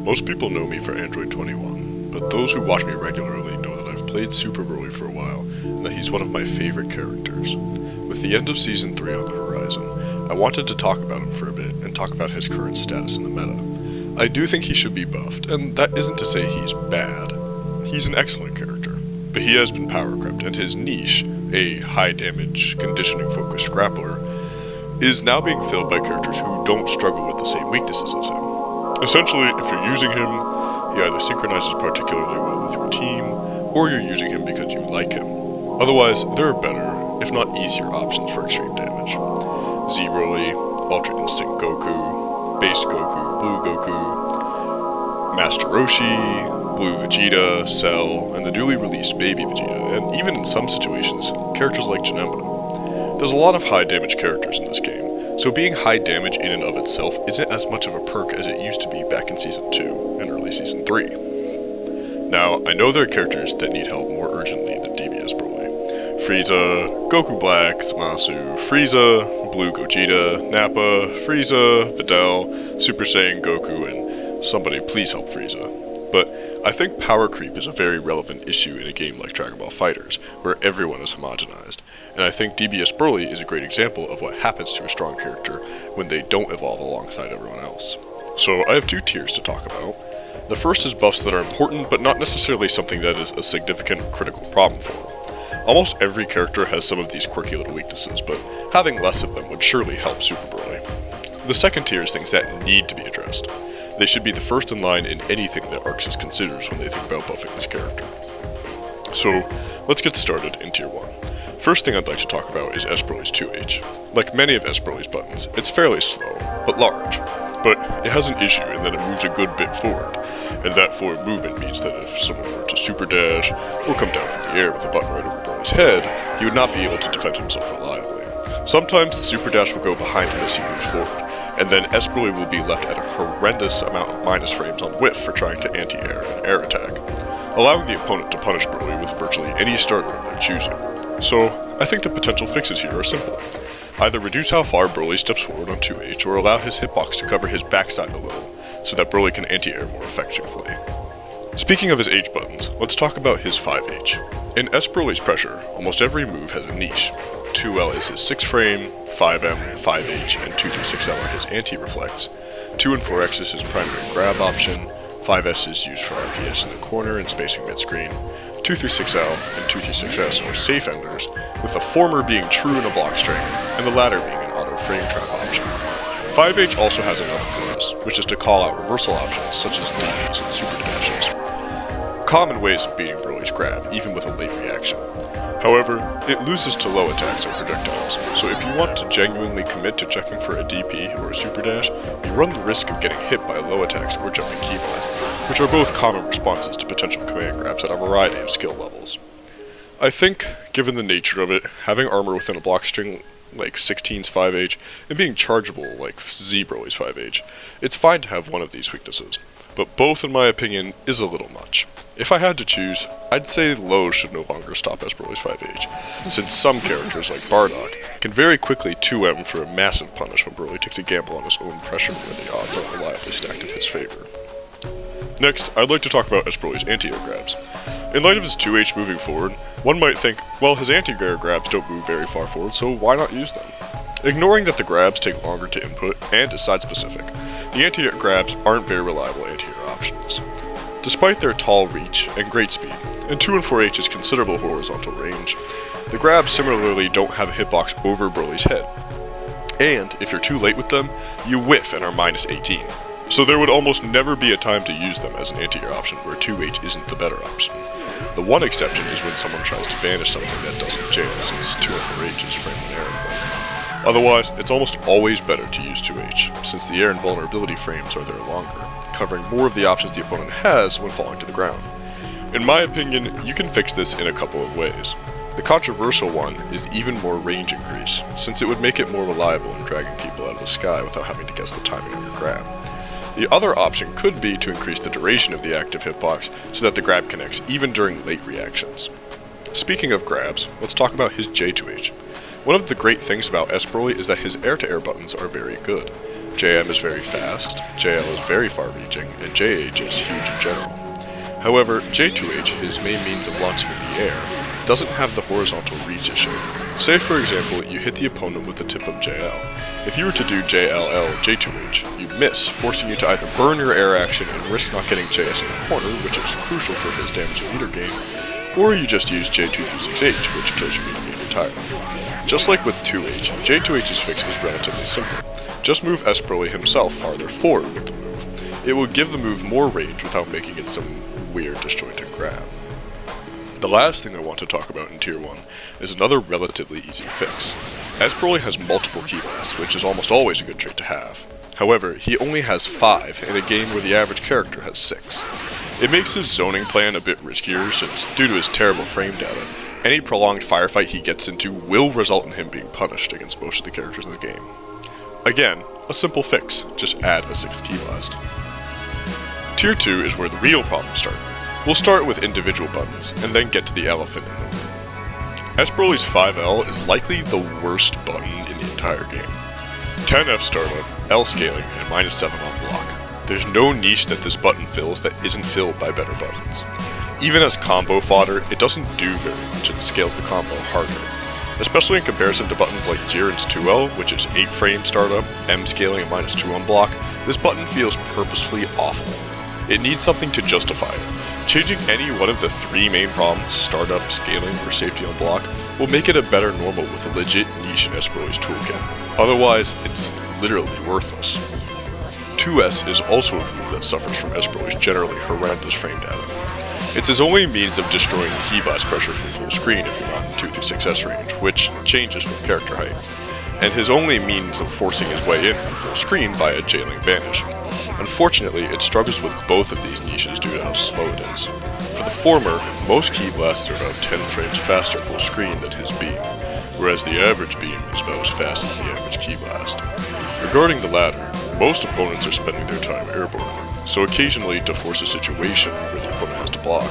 Most people know me for Android 21, but those who watch me regularly know that I've played Super Broly for a while, and that he's one of my favorite characters. With the end of Season 3 on the horizon, I wanted to talk about him for a bit, and talk about his current status in the meta. I do think he should be buffed, and that isn't to say he's bad. He's an excellent character, but he has been power crept, and his niche, a high damage, conditioning focused grappler, is now being filled by characters who don't struggle with the same weaknesses as him. Essentially, if you're using him, he either synchronizes particularly well with your team, or you're using him because you like him. Otherwise, there are better, if not easier options for extreme damage. Z-Broly, Ultra Instinct Goku, Base Goku, Blue Goku, Master Roshi, Blue Vegeta, Cell, and the newly released Baby Vegeta, and even in some situations, characters like Janemba. There's a lot of high damage characters in this game, so being high damage in and of itself isn't as much of a perk as it used to be back in Season 2 and early Season 3. Now, I know there are characters that need help more urgently than DBS Broly. Frieza, Goku Black, Zamasu, Frieza, Blue Gogeta, Nappa, Frieza, Videl, Super Saiyan Goku, and somebody please help Frieza. But I think power creep is a very relevant issue in a game like Dragon Ball FighterZ, where everyone is homogenized, and I think DBS Broly is a great example of what happens to a strong character when they don't evolve alongside everyone else. So I have two tiers to talk about. The first is buffs that are important, but not necessarily something that is a significant critical problem for them. Almost every character has some of these quirky little weaknesses, but having less of them would surely help Super Broly. The second tier is things that need to be addressed. They should be the first in line in anything that ArcSys considers when they think about buffing this character. So, let's get started in Tier 1. First thing I'd like to talk about is S Broly's 2H. Like many of S Broly's buttons, it's fairly slow, but large. But it has an issue in that it moves a good bit forward, and that forward movement means that if someone were to super dash, or come down from the air with a button right over Broly's head, he would not be able to defend himself reliably. Sometimes the super dash will go behind him as he moves forward, and then S Broly will be left at a horrendous amount of minus frames on whiff for trying to anti-air and air attack, allowing the opponent to punish Broly with virtually any starter of their choosing. So, I think the potential fixes here are simple. Either reduce how far Broly steps forward on 2H, or allow his hitbox to cover his backside a little, so that Broly can anti-air more effectively. Speaking of his H buttons, let's talk about his 5H. In S Broly's pressure, almost every move has a niche. 2L is his 6 frame, 5M, 5H, and 2-6L are his anti-reflex. 2 and 4X is his primary grab option, 5S is used for RPS in the corner and spacing mid-screen, 2-6L and 2-6S are safe enders, with the former being true in a block string, and the latter being an auto frame trap option. 5H also has another purpose, which is to call out reversal options such as DBs and super dashes. Common ways of beating Broly's grab, even with a late reaction. However, it loses to low attacks and projectiles, so if you want to genuinely commit to checking for a DP or a super dash, you run the risk of getting hit by low attacks or jumping key blasts, which are both common responses to potential command grabs at a variety of skill levels. I think, given the nature of it, having armor within a block string like 16's 5H, and being chargeable like Z Broly's 5H, it's fine to have one of these weaknesses, but both, in my opinion, is a little much. If I had to choose, I'd say low should no longer stop S Broly's 5H, since some characters, like Bardock, can very quickly 2M for a massive punish when Broly takes a gamble on his own pressure where the odds aren't reliably stacked in his favor. Next, I'd like to talk about S Broly's anti-air grabs. In light of his 2H moving forward, one might think, well, his anti-air grabs don't move very far forward, so why not use them? Ignoring that the grabs take longer to input and is side-specific, the anti-air grabs aren't very reliable anti-air options. Despite their tall reach and great speed, and 2 and 4H's considerable horizontal range, the grabs similarly don't have a hitbox over Broly's head. And, if you're too late with them, you whiff and are minus 18. So there would almost never be a time to use them as an anti-air option where 2H isn't the better option. The one exception is when someone tries to vanish something that doesn't jail, since 2 or 4H is frame and air invulnerable. Otherwise, it's almost always better to use 2H, since the air invulnerability frames are there longer, covering more of the options the opponent has when falling to the ground. In my opinion, you can fix this in a couple of ways. The controversial one is even more range increase, since it would make it more reliable in dragging people out of the sky without having to guess the timing of your grab. The other option could be to increase the duration of the active hitbox so that the grab connects even during late reactions. Speaking of grabs, let's talk about his J2H. One of the great things about S Broly is that his air-to-air buttons are very good. JM is very fast, JL is very far-reaching, and JH is huge in general. However, J2H, his main means of launching in the air, doesn't have the horizontal reach issue. Say for example, you hit the opponent with the tip of JL. If you were to do JLL J2H, you miss, forcing you to either burn your air action and risk not getting JS in the corner, which is crucial for his damage and meter gain, or you just use J236H, which kills your meter gain entirely. Just like with 2H, J2H's fix is relatively simple. Just move S. Broly himself farther forward with the move. It will give the move more range without making it some weird disjointed grab. The last thing I want to talk about in Tier 1 is another relatively easy fix. S. Broly has multiple key blasts, which is almost always a good trait to have. However, he only has 5 in a game where the average character has 6. It makes his zoning plan a bit riskier since, due to his terrible frame data, any prolonged firefight he gets into will result in him being punished against most of the characters in the game. Again, a simple fix, just add a 6th key blast. Tier 2 is where the real problems start. We'll start with individual buttons, and then get to the elephant in the room. S. Broly's 5L is likely the worst button in the entire game. 10F startup, L scaling, and -7 on block. There's no niche that this button fills that isn't filled by better buttons. Even as combo fodder, it doesn't do very much and scales the combo harder. Especially in comparison to buttons like Jiren's 2L, which is 8 frame startup, M scaling, and -2 on block, this button feels purposefully awful. It needs something to justify it. Changing any one of the 3 main problems, startup, scaling, or safety on block, will make it a better normal with a legit niche in S. Broly's toolkit. Otherwise, it's literally worthless. 2S is also a move that suffers from S. Broly's generally horrendous frame data. It's his only means of destroying key blast pressure from full screen if you're not in 2-6S range, which changes with character height, and his only means of forcing his way in from full screen via jailing Vanish. Unfortunately, it struggles with both of these niches due to how slow it is. For the former, most key blasts are about 10 frames faster full screen than his beam, whereas the average beam is about as fast as the average key blast. Regarding the latter, most opponents are spending their time airborne, so occasionally to force a situation where the opponent has to block,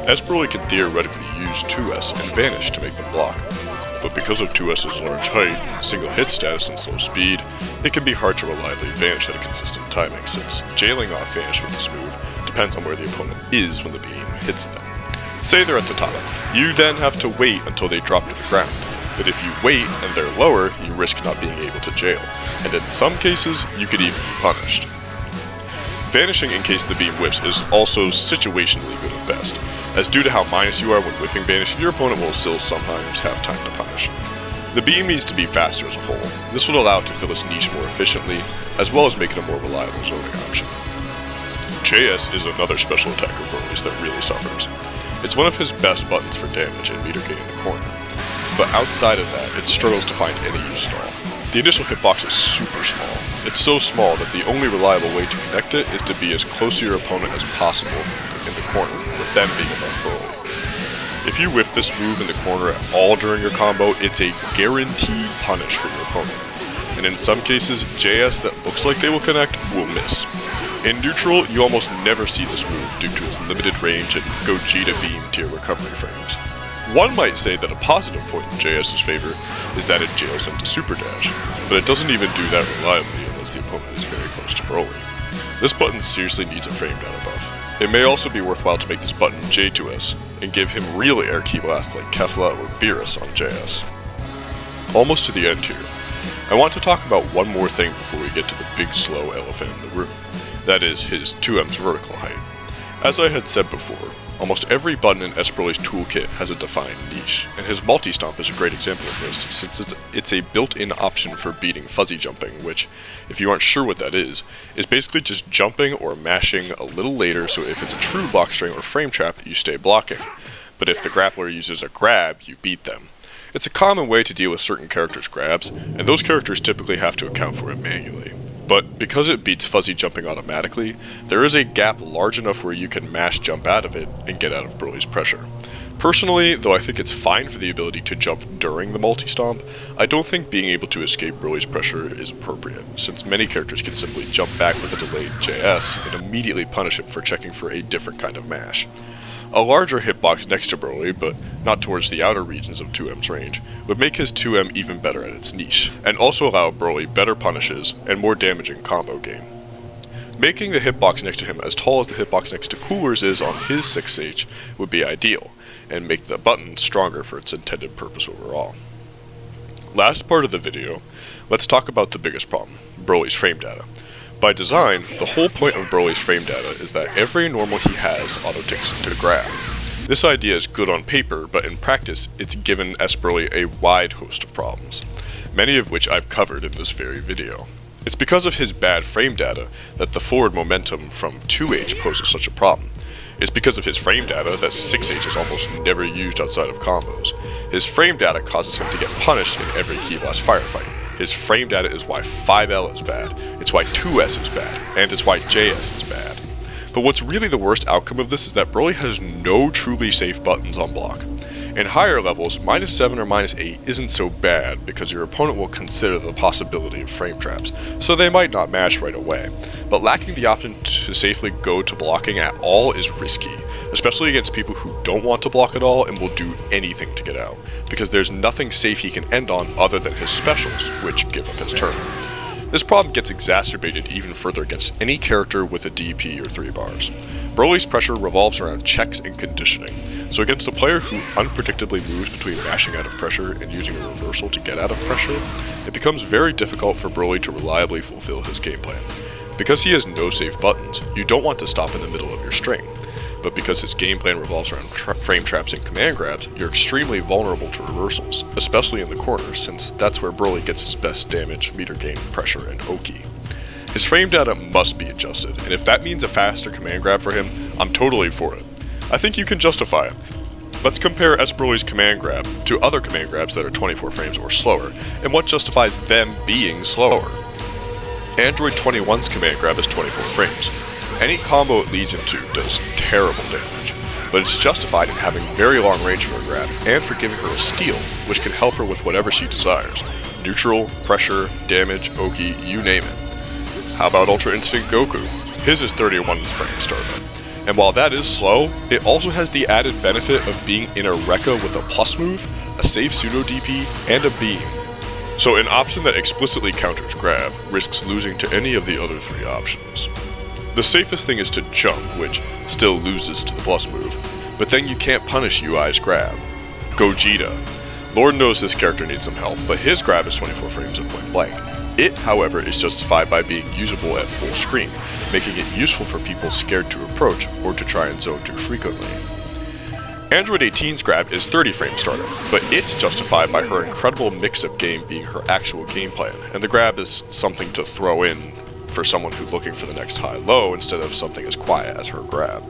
S. Broly can theoretically use 2S and Vanish to make them block. But because of 2S's large height, single hit status, and slow speed, it can be hard to reliably vanish at a consistent timing, since jailing off Vanish with this move depends on where the opponent is when the beam hits them. Say they're at the top, you then have to wait until they drop to the ground, but if you wait and they're lower, you risk not being able to jail, and in some cases, you could even be punished. Vanishing in case the beam whiffs is also situationally good at best, as due to how minus you are when whiffing Vanish, your opponent will still sometimes have time to punish. The beam needs to be faster as a whole. This will allow it to fill its niche more efficiently, as well as make it a more reliable zoning option. JS is another special attacker of Broly's that really suffers. It's one of his best buttons for damage and meter gain in the corner, but outside of that, it struggles to find any use at all. The initial hitbox is super small. It's so small that the only reliable way to connect it is to be as close to your opponent as possible in the corner, with them being above Broly. If you whiff this move in the corner at all during your combo, it's a guaranteed punish for your opponent. And in some cases, JS that looks like they will connect will miss. In neutral, you almost never see this move due to its limited range and Gogeta beam tier recovery frames. One might say that a positive point in JS's favor is that it jails into Super Dash, but it doesn't even do that reliably unless the opponent is very close to Broly. This button seriously needs a frame data buff. It may also be worthwhile to make this button J2S, and give him real air key blasts like Kefla or Beerus on JS. Almost to the end here, I want to talk about one more thing before we get to the big slow elephant in the room, that is his 2M's vertical height. As I had said before, almost every button in S. Broly's toolkit has a defined niche, and his multi-stomp is a great example of this, since it's a built-in option for beating fuzzy jumping, which, if you aren't sure what that is basically just jumping or mashing a little later, so if it's a true block string or frame trap, you stay blocking, but if the grappler uses a grab, you beat them. It's a common way to deal with certain characters' grabs, and those characters typically have to account for it manually. But because it beats fuzzy jumping automatically, there is a gap large enough where you can mash jump out of it and get out of Broly's pressure. Personally, though I think it's fine for the ability to jump during the multi-stomp, I don't think being able to escape Broly's pressure is appropriate, since many characters can simply jump back with a delayed JS and immediately punish him for checking for a different kind of mash. A larger hitbox next to Broly, but not towards the outer regions of 2M's range, would make his 2M even better at its niche, and also allow Broly better punishes and more damaging combo game. Making the hitbox next to him as tall as the hitbox next to Cooler's is on his 6H would be ideal, and make the button stronger for its intended purpose overall. Last part of the video, let's talk about the biggest problem, Broly's frame data. By design, the whole point of Broly's frame data is that every normal he has auto-ticks into grab. This idea is good on paper, but in practice, it's given S. Broly a wide host of problems, many of which I've covered in this very video. It's because of his bad frame data that the forward momentum from 2H poses such a problem. It's because of his frame data that 6H is almost never used outside of combos. His frame data causes him to get punished in every Key Blast firefight. His frame data is why 5L is bad, it's why 2S is bad, and it's why JS is bad. But what's really the worst outcome of this is that Broly has no truly safe buttons on block. In higher levels, -7 or -8 isn't so bad because your opponent will consider the possibility of frame traps, so they might not mash right away. But lacking the option to safely go to blocking at all is risky, especially against people who don't want to block at all and will do anything to get out, because there's nothing safe he can end on other than his specials, which give up his turn. This problem gets exacerbated even further against any character with a DP or 3 bars. Broly's pressure revolves around checks and conditioning, so against a player who unpredictably moves between mashing out of pressure and using a reversal to get out of pressure, it becomes very difficult for Broly to reliably fulfill his game plan. Because he has no safe buttons, you don't want to stop in the middle of your string, but because his game plan revolves around frame traps and command grabs, you're extremely vulnerable to reversals, especially in the corners, since that's where Broly gets his best damage, meter gain, pressure, and Oki. His frame data must be adjusted, and if that means a faster command grab for him, I'm totally for it. I think you can justify it. Let's compare S. Broly's command grab to other command grabs that are 24 frames or slower, and what justifies them being slower. Android 21's command grab is 24 frames. Any combo it leads into does terrible damage, but it's justified in having very long range for a grab and for giving her a steal, which can help her with whatever she desires. Neutral, pressure, damage, Oki, you name it. How about Ultra Instinct Goku? His is 31 frame startup. And while that is slow, it also has the added benefit of being in a Rekka with a plus move, a safe pseudo DP, and a beam. So an option that explicitly counters grab risks losing to any of the other 3 options. The safest thing is to jump, which still loses to the plus move, but then you can't punish UI's grab. Gogeta. Lord knows this character needs some help, but his grab is 24 frames at point blank. It, however, is justified by being usable at full screen, making it useful for people scared to approach or to try and zone too frequently. Android 18's grab is 30 frame startup, but it's justified by her incredible mix-up game being her actual game plan, and the grab is something to throw in for someone who's looking for the next high-low instead of something as quiet as her grab.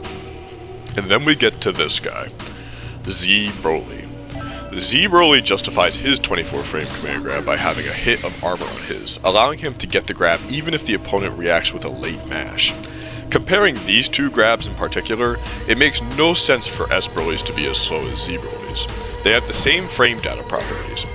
And then we get to this guy, Z Broly. Z Broly justifies his 24 frame command grab by having a hit of armor on his, allowing him to get the grab even if the opponent reacts with a late mash. Comparing these 2 grabs in particular, it makes no sense for S Broly's to be as slow as Z Broly's. They have the same frame data properties.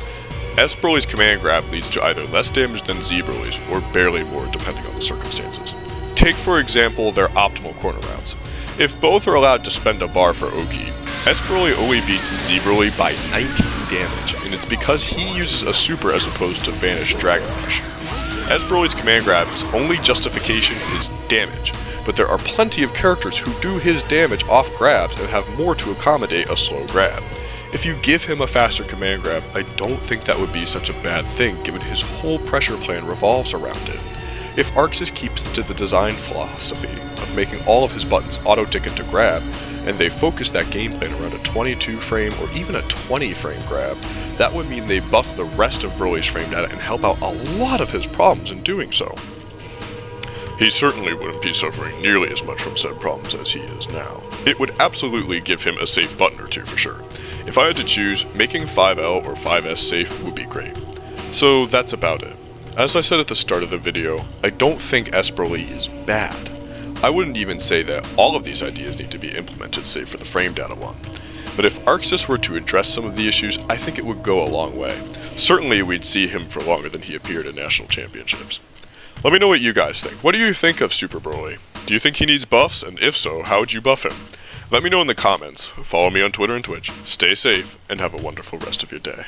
S Broly's command grab leads to either less damage than Z Broly's, or barely more depending on the circumstances. Take for example their optimal corner rounds. If both are allowed to spend a bar for Oki, S Broly only beats Z Broly by 19 damage, and it's because he uses a super as opposed to Vanish Dragon Rush. S Broly's command grab's only justification is damage, but there are plenty of characters who do his damage off grabs and have more to accommodate a slow grab. If you give him a faster command grab, I don't think that would be such a bad thing given his whole pressure plan revolves around it. If Arxis keeps to the design philosophy of making all of his buttons auto-tick into grab, and they focus that game plan around a 22 frame or even a 20 frame grab, that would mean they buff the rest of Broly's frame data and help out a lot of his problems in doing so. He certainly wouldn't be suffering nearly as much from said problems as he is now. It would absolutely give him a safe button or 2 for sure. If I had to choose, making 5L or 5S safe would be great. So that's about it. As I said at the start of the video, I don't think S Broly is bad. I wouldn't even say that all of these ideas need to be implemented save for the frame data one. But if Arxis were to address some of the issues, I think it would go a long way. Certainly we'd see him for longer than he appeared at national championships. Let me know what you guys think. What do you think of Super Broly? Do you think he needs buffs? And if so, how would you buff him? Let me know in the comments, follow me on Twitter and Twitch, stay safe, and have a wonderful rest of your day.